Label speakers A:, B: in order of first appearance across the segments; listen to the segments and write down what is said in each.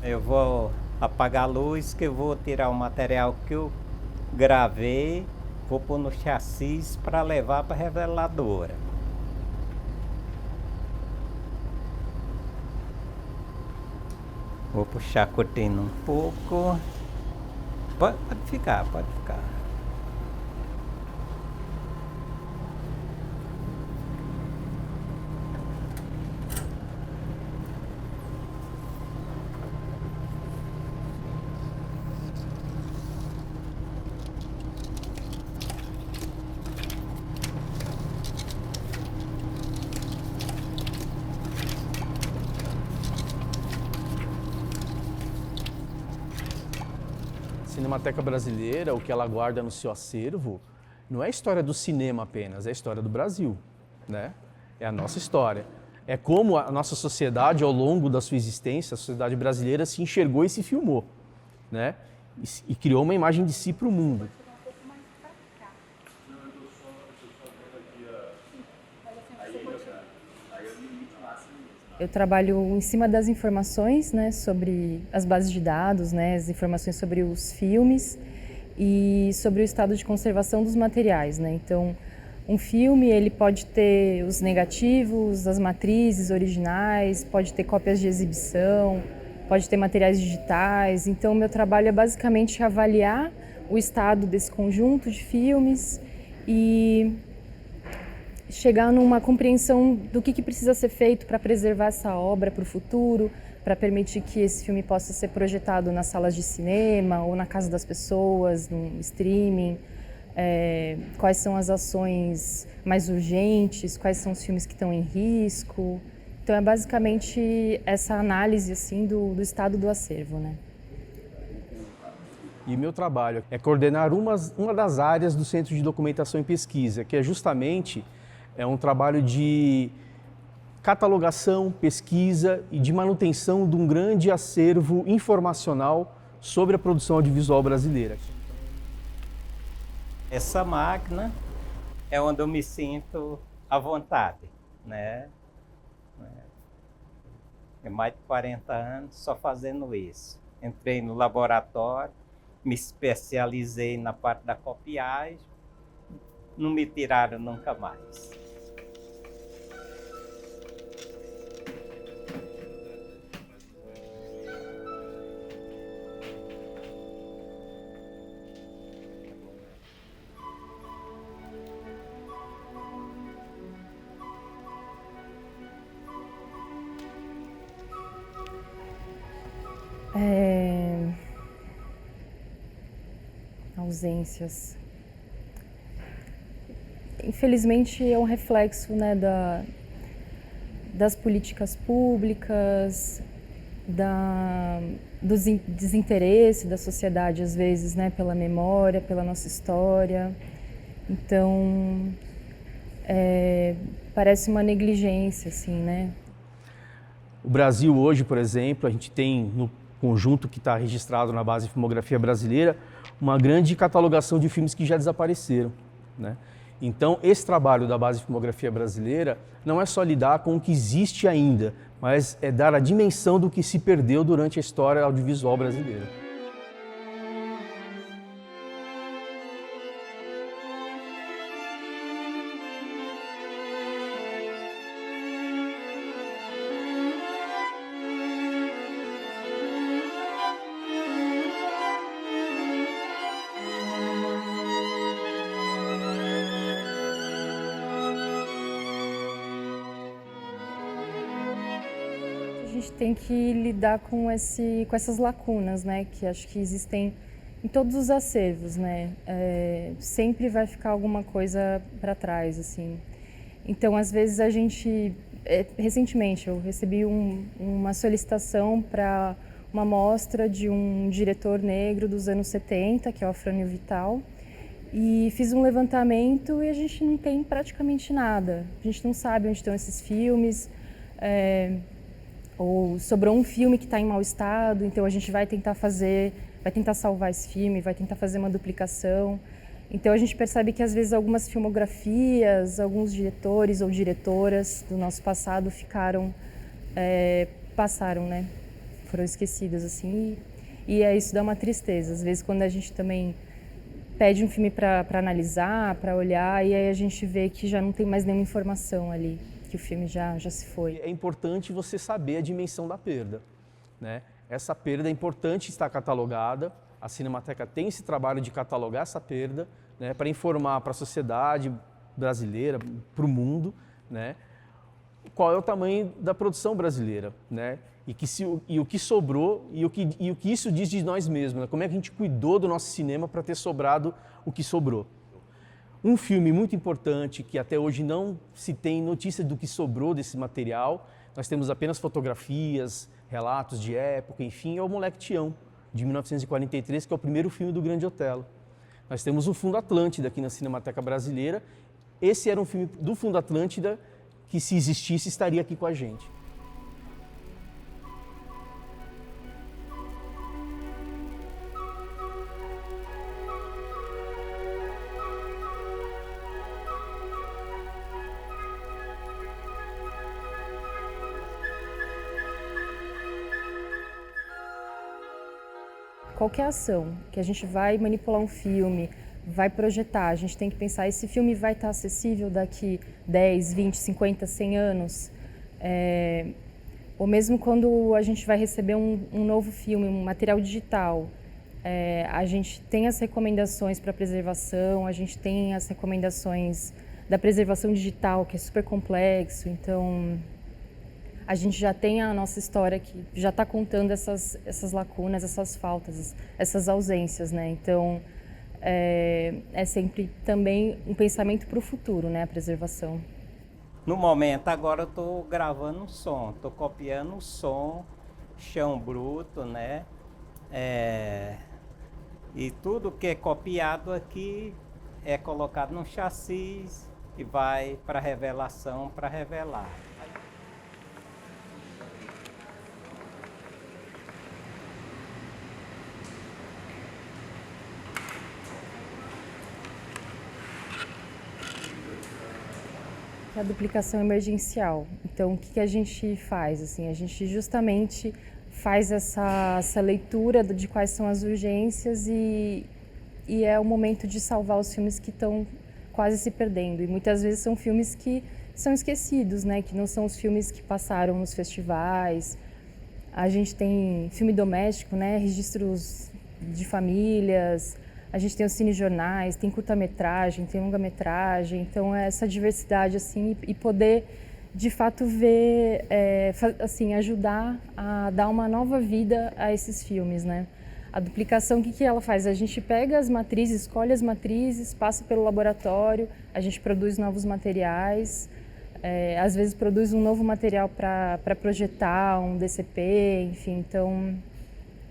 A: Eu vou apagar a luz, que eu vou tirar o material que eu gravei, vou pôr no chassi para levar para a reveladora. Vou puxar a cortina um pouco. Pode ficar, pode ficar.
B: Cinemateca Brasileira, o que ela guarda no seu acervo, não é a história do cinema apenas, é a história do Brasil, né? É a nossa história. É como a nossa sociedade, ao longo da sua existência, a sociedade brasileira se enxergou e se filmou, né? E criou uma imagem de si para o mundo.
C: Eu trabalho em cima das informações, né, sobre as bases de dados, né, as informações sobre os filmes e sobre o estado de conservação dos materiais, né? Então, um filme ele pode ter os negativos, as matrizes originais, pode ter cópias de exibição, pode ter materiais digitais. Então, o meu trabalho é basicamente avaliar o estado desse conjunto de filmes e chegar numa compreensão do que precisa ser feito para preservar essa obra para o futuro, para permitir que esse filme possa ser projetado nas salas de cinema ou na casa das pessoas, no streaming, quais são as ações mais urgentes, quais são os filmes que estão em risco. Então é basicamente essa análise assim do estado do acervo, né?
B: E meu trabalho é coordenar uma das áreas do Centro de Documentação e Pesquisa, que é justamente um trabalho de catalogação, pesquisa e de manutenção de um grande acervo informacional sobre a produção audiovisual brasileira.
A: Essa máquina é onde eu me sinto à vontade, né? É mais de 40 anos só fazendo isso. Entrei no laboratório, me especializei na parte da copiagem, não me tiraram nunca mais.
C: Ausências. Infelizmente é um reflexo, né, das políticas públicas, do desinteresse da sociedade às vezes, né, pela memória, pela nossa história. Então parece uma negligência, assim, né?
B: O Brasil hoje, por exemplo, a gente tem no conjunto que está registrado na base de filmografia brasileira uma grande catalogação de filmes que já desapareceram, né? Então, esse trabalho da base de filmografia brasileira não é só lidar com o que existe ainda, mas é dar a dimensão do que se perdeu durante a história audiovisual brasileira.
C: A gente tem que lidar com essas lacunas, né, que acho que existem em todos os acervos, né? Sempre vai ficar alguma coisa para trás, assim. Então, às vezes a gente, recentemente eu recebi uma solicitação para uma mostra de um diretor negro dos anos 70, que é o Afrânio Vital, e fiz um levantamento e a gente não tem praticamente nada. A gente não sabe onde estão esses filmes, ou sobrou um filme que está em mau estado, então a gente vai tentar salvar esse filme, vai tentar fazer uma duplicação. Então a gente percebe que às vezes algumas filmografias, alguns diretores ou diretoras do nosso passado passaram, né? foram esquecidos, assim, e isso dá uma tristeza. Às vezes, quando a gente também pede um filme para analisar, para olhar, e aí a gente vê que já não tem mais nenhuma informação ali, que o filme já se foi.
B: É importante você saber a dimensão da perda, né? Essa perda é importante estar catalogada, a Cinemateca tem esse trabalho de catalogar essa perda, né, para informar para a sociedade brasileira, para o mundo, né, qual é o tamanho da produção brasileira, né, e o que sobrou e o que isso diz de nós mesmos, né, como é que a gente cuidou do nosso cinema para ter sobrado o que sobrou. Um filme muito importante que até hoje não se tem notícia do que sobrou desse material, nós temos apenas fotografias, relatos de época, enfim, é o Moleque Tião, de 1943, que é o primeiro filme do Grande Otelo. Nós temos o Fundo Atlântida aqui na Cinemateca Brasileira. Esse era um filme do Fundo Atlântida que, se existisse, estaria aqui com a gente.
C: Qualquer ação que a gente vai manipular um filme, vai projetar, a gente tem que pensar, esse filme vai estar acessível daqui 10, 20, 50, 100 anos? Ou mesmo quando a gente vai receber um novo filme, um material digital, a gente tem as recomendações para preservação, a gente tem as recomendações da preservação digital, que é super complexo, então a gente já tem a nossa história que já está contando essas lacunas, essas faltas, essas ausências, né? Então, é sempre também um pensamento para o futuro, né? A preservação.
A: No momento, agora eu estou gravando um som, estou copiando o som, chão bruto, né? E tudo que é copiado aqui é colocado no chassi e vai para revelação, para revelar.
C: A duplicação emergencial. Então, o que a gente faz? Assim, a gente justamente faz essa leitura de quais são as urgências e é o momento de salvar os filmes que estão quase se perdendo. E muitas vezes são filmes que são esquecidos, né? Que não são os filmes que passaram nos festivais. A gente tem filme doméstico, né? Registros de famílias. A gente tem os cinejornais, tem curta-metragem, tem longa-metragem, então essa diversidade assim e poder de fato ver, assim, ajudar a dar uma nova vida a esses filmes, né? A duplicação, o que ela faz? A gente pega as matrizes, escolhe as matrizes, passa pelo laboratório, a gente produz novos materiais, às vezes produz um novo material para projetar, um DCP, enfim, então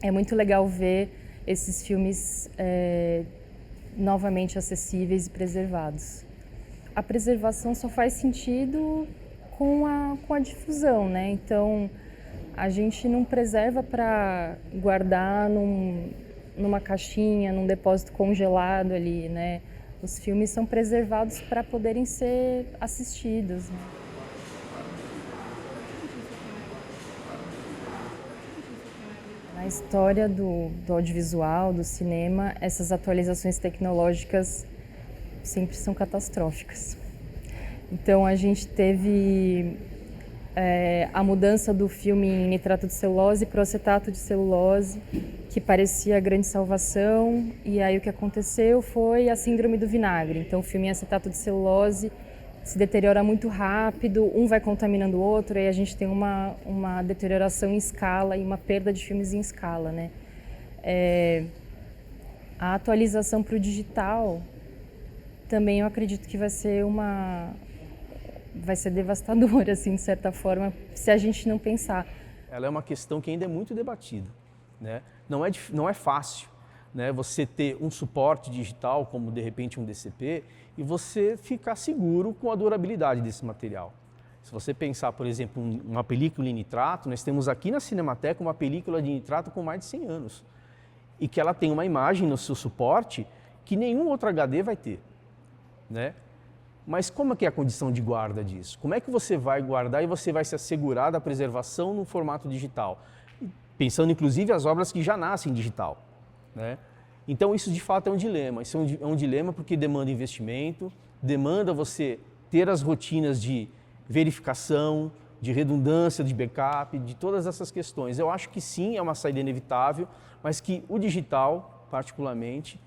C: é muito legal ver esses filmes novamente acessíveis e preservados. A preservação só faz sentido com a difusão, né? Então, a gente não preserva para guardar numa caixinha, num depósito congelado ali, né? Os filmes são preservados para poderem ser assistidos, né? Na história do audiovisual, do cinema, essas atualizações tecnológicas sempre são catastróficas. Então, a gente teve a mudança do filme em nitrato de celulose para o acetato de celulose, que parecia a grande salvação, e aí o que aconteceu foi a síndrome do vinagre. Então, o filme em acetato de celulose se deteriora muito rápido, um vai contaminando o outro, e a gente tem uma deterioração em escala e uma perda de filmes em escala, né? A atualização para o digital também eu acredito que vai ser devastadora, assim, de certa forma, se a gente não pensar.
B: Ela é uma questão que ainda é muito debatida, né? Não é fácil, né, você ter um suporte digital, como de repente um DCP, e você ficar seguro com a durabilidade desse material. Se você pensar, por exemplo, uma película em nitrato, nós temos aqui na Cinemateca uma película de nitrato com mais de 100 anos. E que ela tem uma imagem no seu suporte que nenhum outro HD vai ter, né? Mas como é que é a condição de guarda disso? Como é que você vai guardar e você vai se assegurar da preservação no formato digital? pensando inclusive as obras que já nascem digital, né? Então isso de fato é um dilema, isso é um dilema porque demanda investimento, demanda você ter as rotinas de verificação, de redundância, de backup, de todas essas questões. Eu acho que sim, é uma saída inevitável, mas que o digital, particularmente,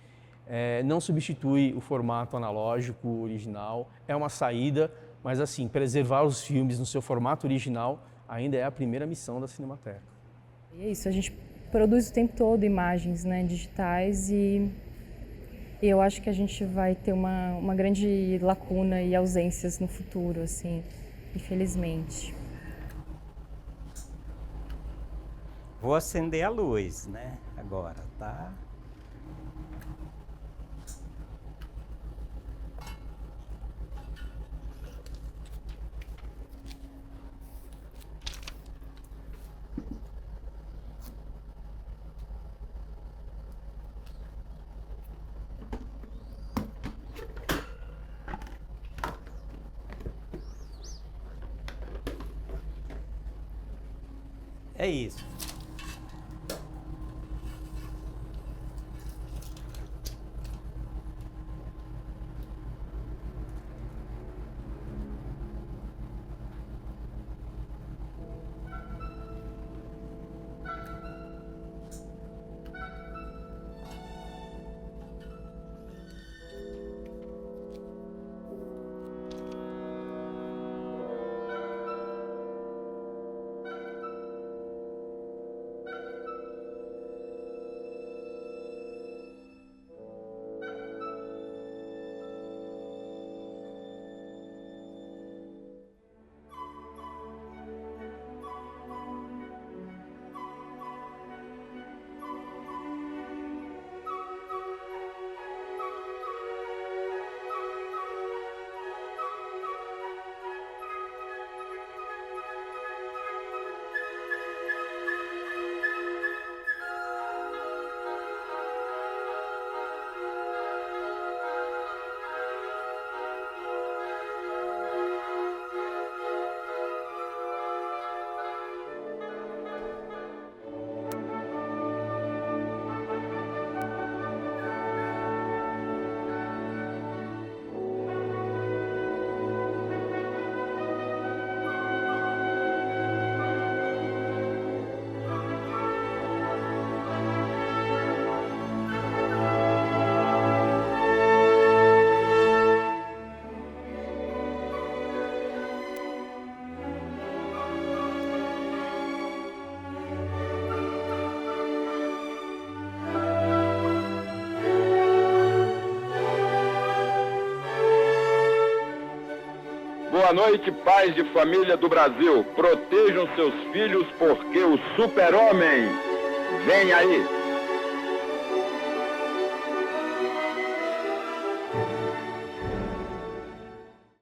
B: não substitui o formato analógico original, é uma saída, mas assim, preservar os filmes no seu formato original ainda é a primeira missão da Cinemateca.
C: É isso, a gente produz o tempo todo imagens, né, digitais e eu acho que a gente vai ter uma grande lacuna e ausências no futuro, assim, infelizmente.
A: Vou acender a luz, né? Agora, tá? É isso.
D: Boa noite, pais de família do Brasil. Protejam seus filhos porque o super-homem vem aí.